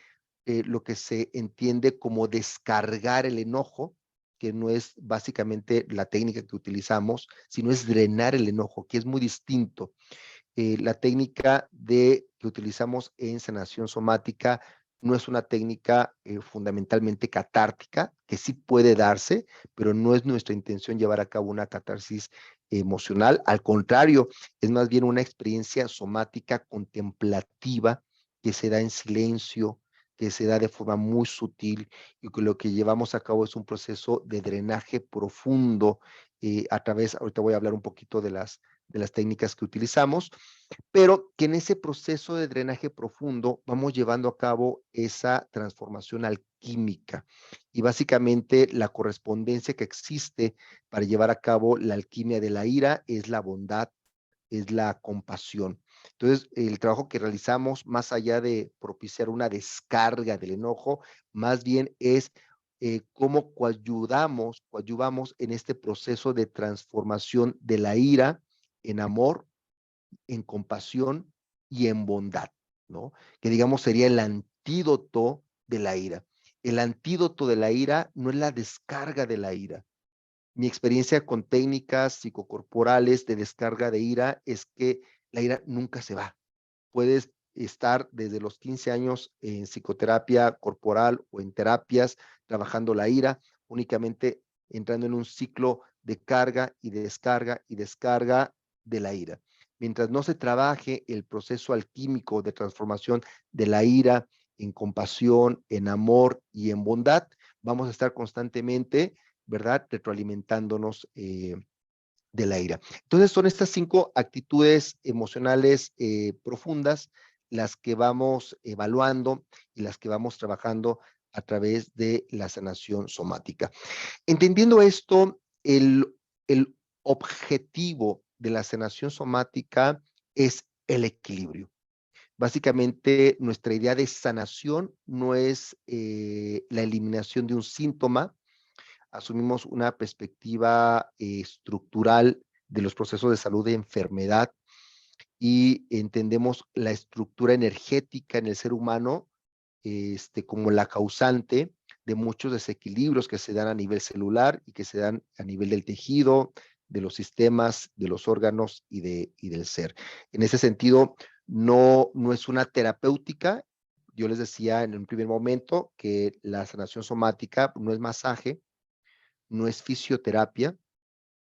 lo que se entiende como descargar el enojo, que no es básicamente la técnica que utilizamos, sino es drenar el enojo, que es muy distinto. La técnica que utilizamos en sanación somática no es una técnica fundamentalmente catártica, que sí puede darse, pero no es nuestra intención llevar a cabo una catarsis emocional. Al contrario, es más bien una experiencia somática contemplativa que se da en silencio, que se da de forma muy sutil y que lo que llevamos a cabo es un proceso de drenaje profundo a través, ahorita voy a hablar un poquito de las técnicas que utilizamos, pero que en ese proceso de drenaje profundo vamos llevando a cabo esa transformación alquímica. Y básicamente la correspondencia que existe para llevar a cabo la alquimia de la ira es la bondad, es la compasión. Entonces, el trabajo que realizamos, más allá de propiciar una descarga del enojo, más bien es cómo coadyuvamos en este proceso de transformación de la ira en amor, en compasión y en bondad, ¿no? Que digamos sería el antídoto de la ira. El antídoto de la ira no es la descarga de la ira. Mi experiencia con técnicas psicocorporales de descarga de ira es que la ira nunca se va. Puedes estar desde los 15 años en psicoterapia corporal o en terapias trabajando la ira, únicamente entrando en un ciclo de carga y descarga de la ira. Mientras no se trabaje el proceso alquímico de transformación de la ira en compasión, en amor y en bondad, vamos a estar constantemente, ¿verdad?, retroalimentándonos de la ira. Entonces son estas 5 actitudes emocionales profundas las que vamos evaluando y las que vamos trabajando a través de la sanación somática. Entendiendo esto, el objetivo de la sanación somática es el equilibrio. Básicamente, nuestra idea de sanación no es la eliminación de un síntoma, asumimos una perspectiva estructural de los procesos de salud de enfermedad y entendemos la estructura energética en el ser humano como la causante de muchos desequilibrios que se dan a nivel celular y que se dan a nivel del tejido, de los sistemas, de los órganos y del ser. En ese sentido, no es una terapéutica. Yo les decía en un primer momento que la sanación somática no es masaje, no es fisioterapia,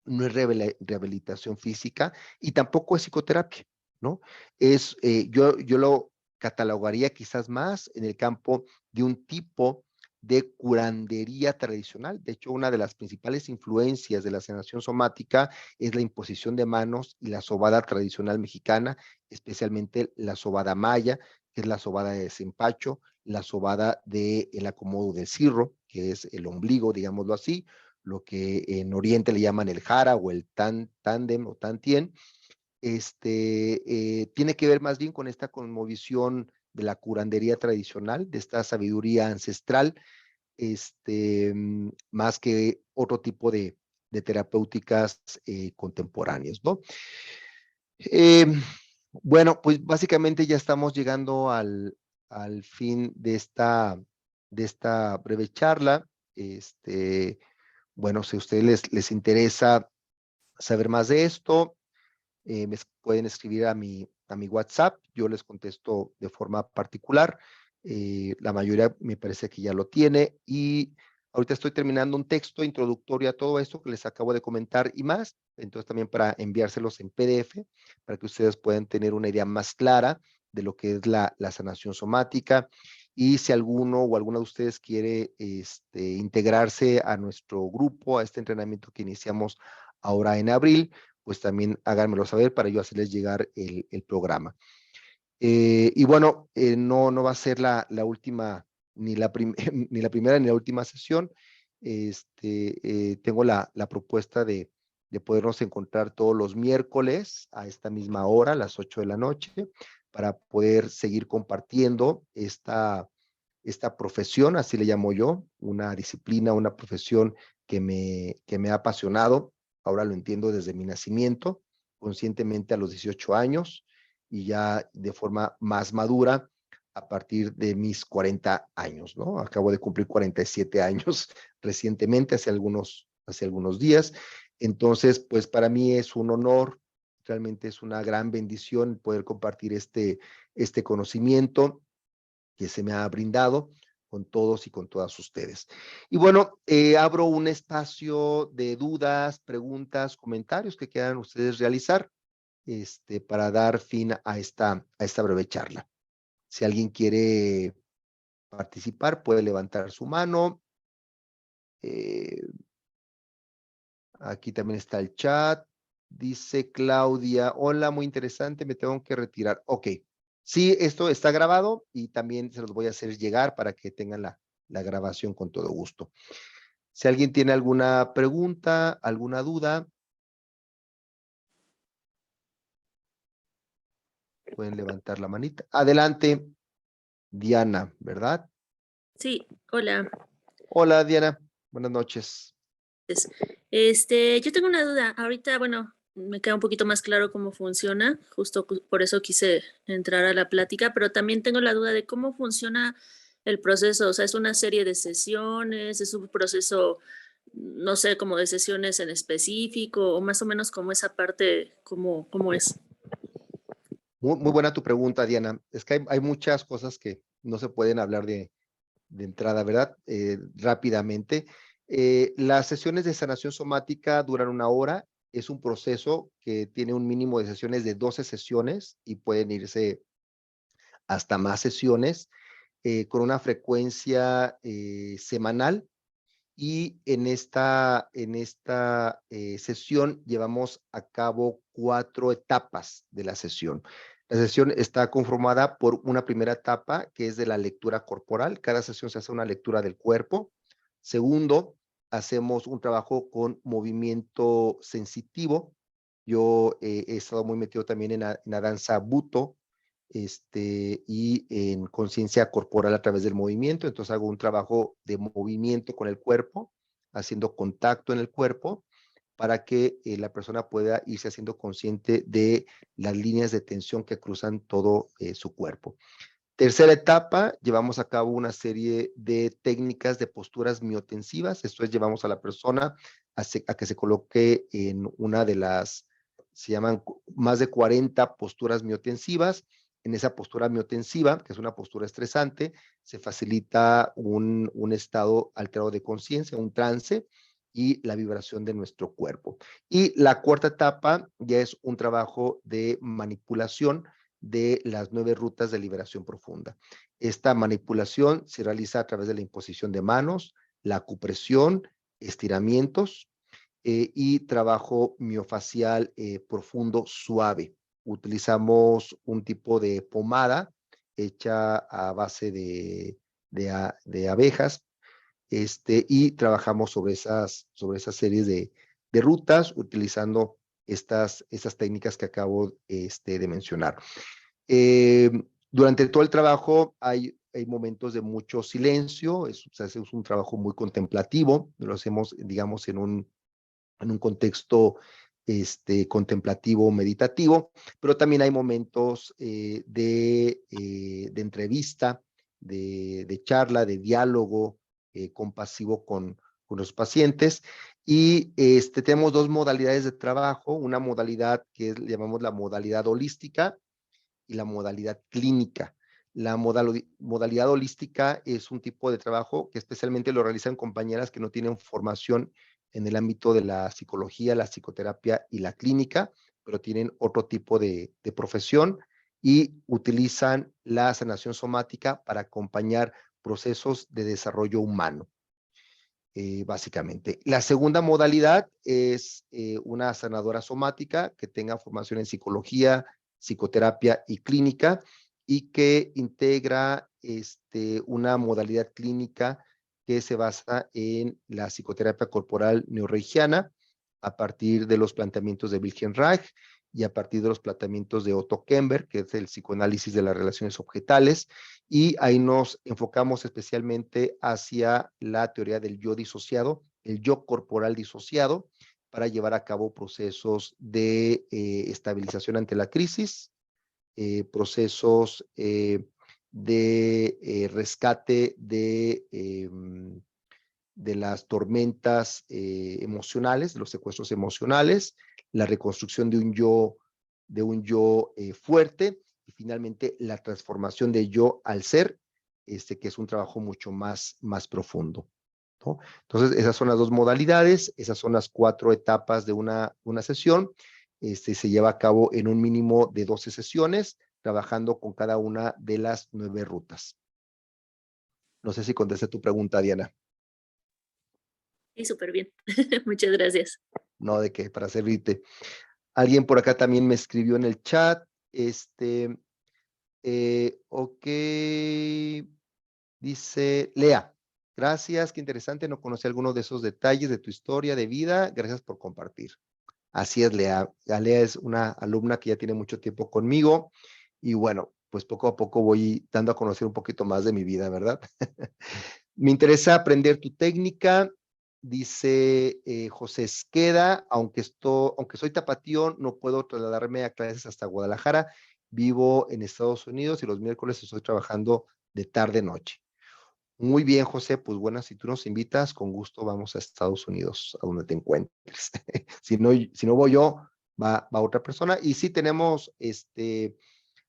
no es rehabilitación física y tampoco es psicoterapia, ¿no? Yo lo catalogaría quizás más en el campo de un tipo de curandería tradicional. De hecho, una de las principales influencias de la sanación somática es la imposición de manos y la sobada tradicional mexicana, especialmente la sobada maya, que es la sobada de desempacho, la sobada del acomodo del cirro, que es el ombligo, digámoslo así, lo que en Oriente le llaman el jara o el tándem o tantien, tiene que ver más bien con esta cosmovisión de la curandería tradicional, de esta sabiduría ancestral, más que otro tipo de terapéuticas contemporáneas, ¿no? Eh, bueno, pues básicamente ya estamos llegando al fin de esta breve charla. Bueno, si a ustedes les interesa saber más de esto, me pueden escribir a mi WhatsApp, yo les contesto de forma particular. La mayoría me parece que ya lo tiene y ahorita estoy terminando un texto introductorio a todo esto que les acabo de comentar y más, entonces también para enviárselos en PDF, para que ustedes puedan tener una idea más clara de lo que es la sanación somática Y si alguno o alguna de ustedes quiere integrarse a nuestro grupo, a este entrenamiento que iniciamos ahora en abril, pues también háganmelo saber para yo hacerles llegar el programa. Y bueno, no va a ser la última, ni la primera ni la última sesión. Tengo la propuesta de podernos encontrar todos los miércoles a esta misma hora, a las 8 de la noche, para poder seguir compartiendo esta profesión, así le llamo yo, una disciplina, una profesión que me ha apasionado. Ahora lo entiendo desde mi nacimiento, conscientemente a los 18 años y ya de forma más madura a partir de mis 40 años, ¿no? Acabo de cumplir 47 años recientemente, hace algunos días. Entonces, pues para mí es un honor, realmente es una gran bendición poder compartir este conocimiento que se me ha brindado con todos y con todas ustedes. Y bueno, abro un espacio de dudas, preguntas, comentarios que quieran ustedes realizar para dar fin a esta breve charla. Si alguien quiere participar, puede levantar su mano. Aquí también está el chat. Dice Claudia, hola, muy interesante, me tengo que retirar. Ok, sí, esto está grabado y también se los voy a hacer llegar para que tengan la grabación con todo gusto. Si alguien tiene alguna pregunta, alguna duda, pueden levantar la manita. Adelante, Diana, ¿verdad? Sí, hola. Hola, Diana, buenas noches. Yo tengo una duda. Ahorita, bueno, me queda un poquito más claro cómo funciona, justo por eso quise entrar a la plática, pero también tengo la duda de cómo funciona el proceso. O sea, es una serie de sesiones, es un proceso, no sé, como de sesiones en específico, o más o menos como esa parte, cómo es. Muy buena tu pregunta, Diana. Es que hay muchas cosas que no se pueden hablar de entrada, ¿verdad? Rápidamente. Las sesiones de sanación somática duran 1 hora. Es un proceso que tiene un mínimo de sesiones de 12 sesiones y pueden irse hasta más sesiones con una frecuencia semanal. Y en esta sesión llevamos a cabo 4 etapas de la sesión. La sesión está conformada por una primera etapa que es de la lectura corporal. Cada sesión se hace una lectura del cuerpo. Segundo, hacemos un trabajo con movimiento sensitivo. Yo he estado muy metido también en la danza Buto, y en conciencia corporal a través del movimiento. Entonces hago un trabajo de movimiento con el cuerpo, haciendo contacto en el cuerpo para que la persona pueda irse haciendo consciente de las líneas de tensión que cruzan todo su cuerpo. Tercera etapa, llevamos a cabo una serie de técnicas de posturas miotensivas. Esto es, llevamos a la persona a que se coloque en una de las, se llaman más de 40 posturas miotensivas. En esa postura miotensiva, que es una postura estresante, se facilita un estado alterado de conciencia, un trance y la vibración de nuestro cuerpo. Y la cuarta etapa ya es un trabajo de manipulación de las 9 rutas de liberación profunda. Esta manipulación se realiza a través de la imposición de manos, la acupresión, estiramientos y trabajo miofacial profundo suave. Utilizamos un tipo de pomada hecha a base de abejas, y trabajamos sobre esas series de rutas utilizando estas técnicas que acabo de mencionar. Eh, Durante todo el trabajo hay momentos de mucho silencio, es un trabajo muy contemplativo, lo hacemos, digamos, en un contexto contemplativo, meditativo, pero también hay momentos de entrevista, de charla, de diálogo compasivo con los pacientes. Y tenemos 2 modalidades de trabajo, una modalidad que llamamos la modalidad holística y la modalidad clínica. La modalidad holística es un tipo de trabajo que especialmente lo realizan compañeras que no tienen formación en el ámbito de la psicología, la psicoterapia y la clínica, pero tienen otro tipo de profesión y utilizan la sanación somática para acompañar procesos de desarrollo humano. Básicamente. La segunda modalidad es una sanadora somática que tenga formación en psicología, psicoterapia y clínica y que integra una modalidad clínica que se basa en la psicoterapia corporal neorreichiana a partir de los planteamientos de Wilhelm Reich y a partir de los planteamientos de Otto Kemper, que es el psicoanálisis de las relaciones objetales, y ahí nos enfocamos especialmente hacia la teoría del yo disociado, el yo corporal disociado, para llevar a cabo procesos de estabilización ante la crisis, procesos de rescate de las tormentas emocionales, de los secuestros emocionales, la reconstrucción de un yo fuerte y finalmente la transformación de yo al ser, que es un trabajo mucho más profundo, ¿no? Entonces, esas son las dos modalidades, esas son las 4 etapas de una sesión. Se lleva a cabo en un mínimo de 12 sesiones, trabajando con cada una de las 9 rutas. No sé si contesté tu pregunta, Diana. Sí, súper bien. Muchas gracias. No, de qué, para servirte. Alguien por acá también me escribió en el chat. Ok. Dice Lea, gracias, qué interesante. No conocí algunos de esos detalles de tu historia de vida. Gracias por compartir. Así es, Lea. Lea es una alumna que ya tiene mucho tiempo conmigo y bueno, pues poco a poco voy dando a conocer un poquito más de mi vida, ¿verdad? Me interesa aprender tu técnica, dice José Esqueda, aunque soy tapatío, no puedo trasladarme a clases hasta Guadalajara, vivo en Estados Unidos y los miércoles estoy trabajando de tarde-noche. Muy bien, José, pues bueno, si tú nos invitas, con gusto vamos a Estados Unidos, a donde te encuentres. Si no voy yo, va otra persona. Y sí tenemos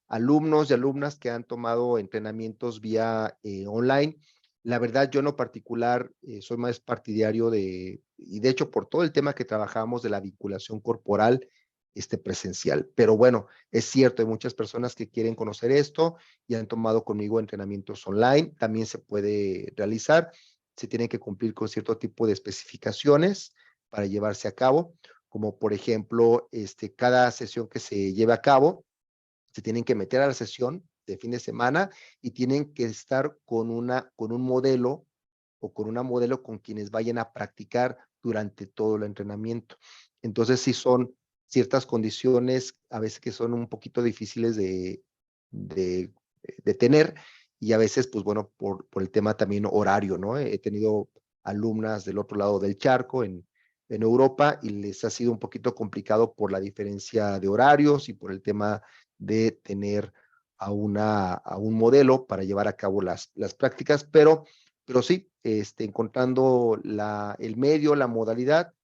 alumnos y alumnas que han tomado entrenamientos vía online. La verdad, yo en lo particular soy más partidario y de hecho por todo el tema que trabajamos de la vinculación corporal presencial. Pero bueno, es cierto, hay muchas personas que quieren conocer esto y han tomado conmigo entrenamientos online. También se puede realizar. Se tienen que cumplir con cierto tipo de especificaciones para llevarse a cabo, como por ejemplo, cada sesión que se lleve a cabo, se tienen que meter a la sesión de fin de semana y tienen que estar con un modelo o con una modelo con quienes vayan a practicar durante todo el entrenamiento. Entonces, sí son ciertas condiciones a veces que son un poquito difíciles de tener y a veces, pues bueno, por el tema también horario, ¿no? He tenido alumnas del otro lado del charco en Europa y les ha sido un poquito complicado por la diferencia de horarios y por el tema de tener a un modelo para llevar a cabo las prácticas, pero sí, encontrando el medio, la modalidad,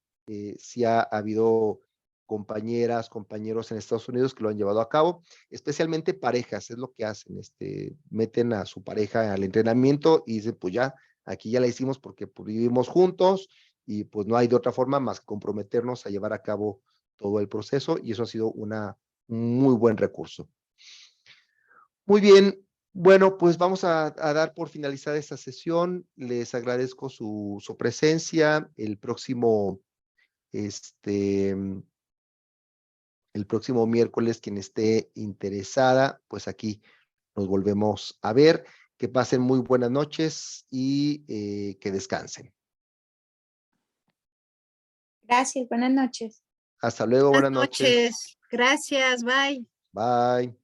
sí ha habido compañeras, compañeros en Estados Unidos que lo han llevado a cabo, especialmente parejas, es lo que hacen, meten a su pareja al entrenamiento y dicen, pues ya, aquí ya la hicimos porque pues, vivimos juntos y pues no hay de otra forma más que comprometernos a llevar a cabo todo el proceso y eso ha sido un muy buen recurso. Muy bien, bueno, pues vamos a dar por finalizada esta sesión. Les agradezco su presencia. El próximo miércoles, quien esté interesada, pues aquí nos volvemos a ver. Que pasen muy buenas noches y que descansen. Gracias, buenas noches. Hasta luego, buenas noches. Gracias, bye. Bye.